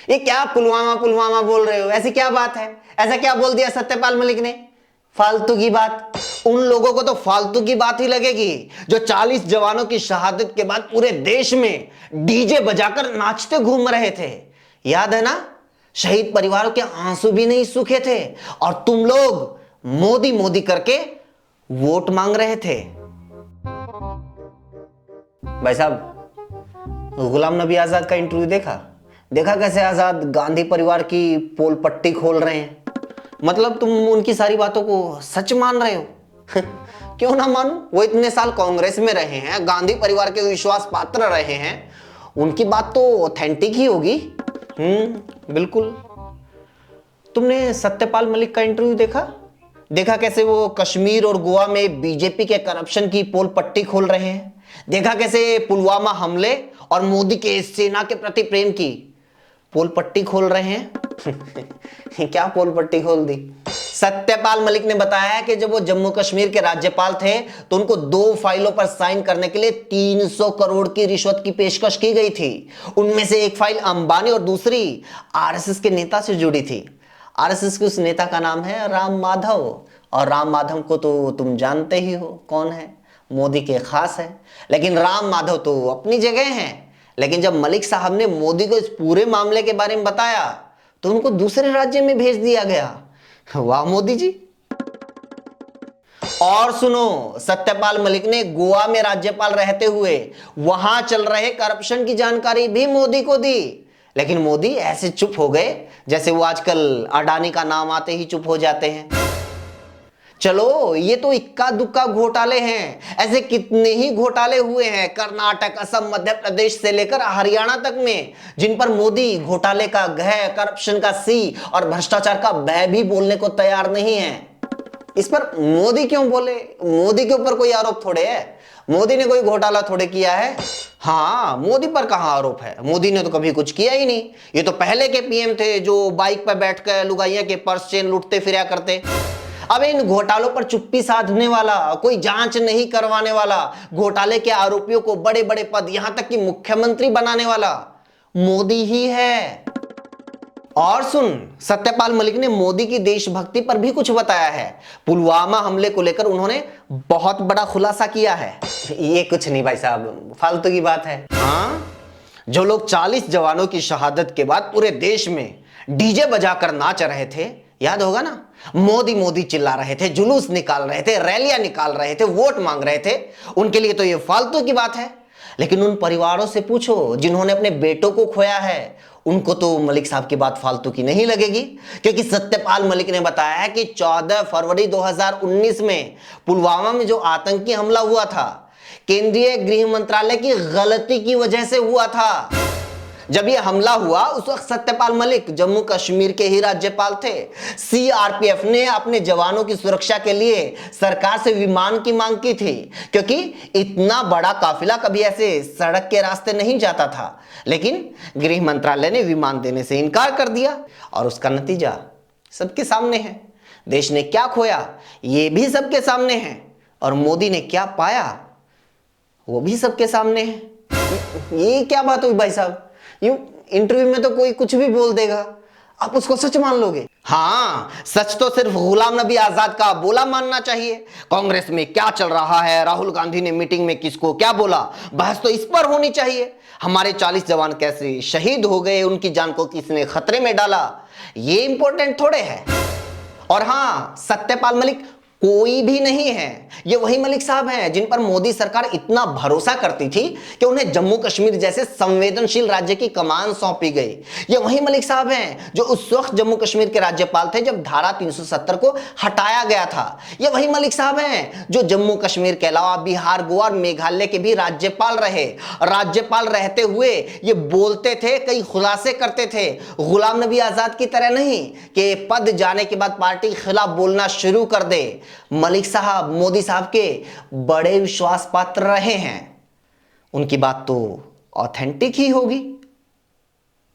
ये क्या पुलवामा पुलवामा बोल रहे हो? ऐसी क्या बात है? ऐसा क्या बोल दिया सत्यपाल मलिक ने? फालतू की बात। उन लोगों को तो फालतू की बात ही लगेगी जो 40 जवानों की शहादत के बाद पूरे देश में डीजे बजाकर नाचते घूम रहे थे। याद है ना? शहीद परिवारों के आंसू भी नहीं सूखे थे और तुम लोग मोदी मोदी करके वोट मांग रहे थे। भाई साहब, गुलाम नबी आजाद का इंटरव्यू देखा? देखा कैसे आजाद गांधी परिवार की पोल पट्टी खोल रहे हैं? मतलब तुम उनकी सारी बातों को सच मान रहे हो? क्यों ना मानो, वो इतने साल कांग्रेस में रहे हैं, गांधी परिवार के विश्वास पात्र रहे हैं, उनकी बात तो ऑथेंटिक ही होगी। बिल्कुल। तुमने सत्यपाल मलिक का इंटरव्यू देखा? देखा कैसे वो कश्मीर और गोवा में बीजेपी के करप्शन की पोल पट्टी खोल रहे हैं? देखा कैसे पुलवामा हमले और मोदी के सेना के प्रति प्रेम की पोल पट्टी खोल रहे हैं? क्या पोल पट्टी खोल दी? सत्यपाल मलिक ने बताया कि जब वो जम्मू कश्मीर के राज्यपाल थे तो उनको 2 फाइलों पर साइन करने के लिए 300 करोड़ की रिश्वत की पेशकश की गई थी। उनमें से एक फाइल अंबानी और दूसरी आरएसएस के नेता से जुड़ी थी। आरएसएस के उस नेता का नाम है राम माधव, और राम माधव को तो तुम जानते ही हो कौन है, मोदी के खास है। लेकिन राम माधव तो अपनी जगह हैं, लेकिन जब मलिक साहब ने मोदी को इस पूरे मामले के बारे में बताया तो उनको दूसरे राज्य में भेज दिया गया। वाह मोदी जी। और सुनो, सत्यपाल मलिक ने गोवा में राज्यपाल रहते हुए वहां चल रहे करप्शन की जानकारी भी मोदी को दी, लेकिन मोदी ऐसे चुप हो गए जैसे वो आजकल अडानी का नाम आते ही चुप हो जाते हैं। चलो, ये तो इक्का दुक्का घोटाले हैं, ऐसे कितने ही घोटाले हुए हैं कर्नाटक, असम, मध्य प्रदेश से लेकर हरियाणा तक में, जिन पर मोदी घोटाले का घ, करप्शन का सी और भ्रष्टाचार का बै भी बोलने को तैयार नहीं है। इस पर मोदी क्यों बोले? मोदी के ऊपर कोई आरोप थोड़े है, मोदी ने कोई घोटाला थोड़े किया है। हाँ, मोदी पर कहां आरोप है? मोदी ने तो कभी कुछ किया ही नहीं। ये तो पहले के पीएम थे जो बाइक पर बैठकर लुगाइया के पर्स चेन लूटते फिरा करते। अब इन घोटालों पर चुप्पी साधने वाला, कोई जांच नहीं करवाने वाला, घोटाले के आरोपियों को बड़े बड़े पद, यहां तक कि मुख्यमंत्री बनाने वाला मोदी ही है। और सुन, सत्यपाल मलिक ने मोदी की देशभक्ति पर भी कुछ बताया है। पुलवामा हमले को लेकर उन्होंने बहुत बड़ा खुलासा किया है। ये कुछ नहीं भाई साहब, फालतू की बात है। हाँ, जो लोग 40 जवानों की शहादत के बाद पूरे देश में डीजे बजाकर नाच रहे थे, याद होगा ना, मोदी मोदी चिल्ला रहे थे, जुलूस निकाल रहे थे, रैलियां निकाल रहे थे, वोट मांग रहे थे, उनके लिए तो ये फालतू की बात है। लेकिन उन परिवारों से पूछो जिन्होंने अपने बेटों को खोया है, उनको तो मलिक साहब की बात फालतू की नहीं लगेगी, क्योंकि सत्यपाल मलिक ने बताया है कि 14 फरवरी 2019 में पुलवामा में जो आतंकी हमला हुआ था, केंद्रीय गृह मंत्रालय की गलती की वजह से हुआ था। जब यह हमला हुआ उस वक्त सत्यपाल मलिक जम्मू कश्मीर के ही राज्यपाल थे। सीआरपीएफ ने अपने जवानों की सुरक्षा के लिए सरकार से विमान की मांग की थी, क्योंकि इतना बड़ा काफिला कभी ऐसे सड़क के रास्ते नहीं जाता था। लेकिन गृह मंत्रालय ने विमान देने से इनकार कर दिया और उसका नतीजा सबके सामने है। देश ने क्या खोया ये भी सबके सामने है, और मोदी ने क्या पाया वो भी सबके सामने है। ये क्या बात हुई भाई साहब? यूं इंटरव्यू में तो कोई कुछ भी बोल देगा, आप उसको सच मान लोगे? हाँ, सच तो सिर्फ गुलाम नबी आजाद का बोला मानना चाहिए। कांग्रेस में क्या चल रहा है, राहुल गांधी ने मीटिंग में किसको क्या बोला, बहस तो इस पर होनी चाहिए। हमारे 40 जवान कैसे शहीद हो गए, उनकी जान को किसने खतरे में डाला, ये इंपॉर्टेंट थोड़े है। और हाँ, सत्यपाल मलिक कोई भी नहीं है, ये वही मलिक साहब हैं जिन पर मोदी सरकार इतना भरोसा करती थी कि उन्हें जम्मू कश्मीर जैसे संवेदनशील राज्य की कमान सौंपी गई। ये वही मलिक साहब हैं जो उस वक्त जम्मू कश्मीर के राज्यपाल थे जब धारा 370 को हटाया गया था। ये वही मलिक साहब हैं जो जम्मू कश्मीर के अलावा बिहार, गोवा और मेघालय के भी राज्यपाल रहे। राज्यपाल रहते हुए ये बोलते थे, कई खुलासे करते थे, गुलाम नबी आजाद की तरह नहीं कि पद जाने के बाद पार्टी के खिलाफ बोलना शुरू कर दे। मलिक साहब मोदी साहब के बड़े विश्वास पात्र रहे हैं, उनकी बात तो ऑथेंटिक ही होगी।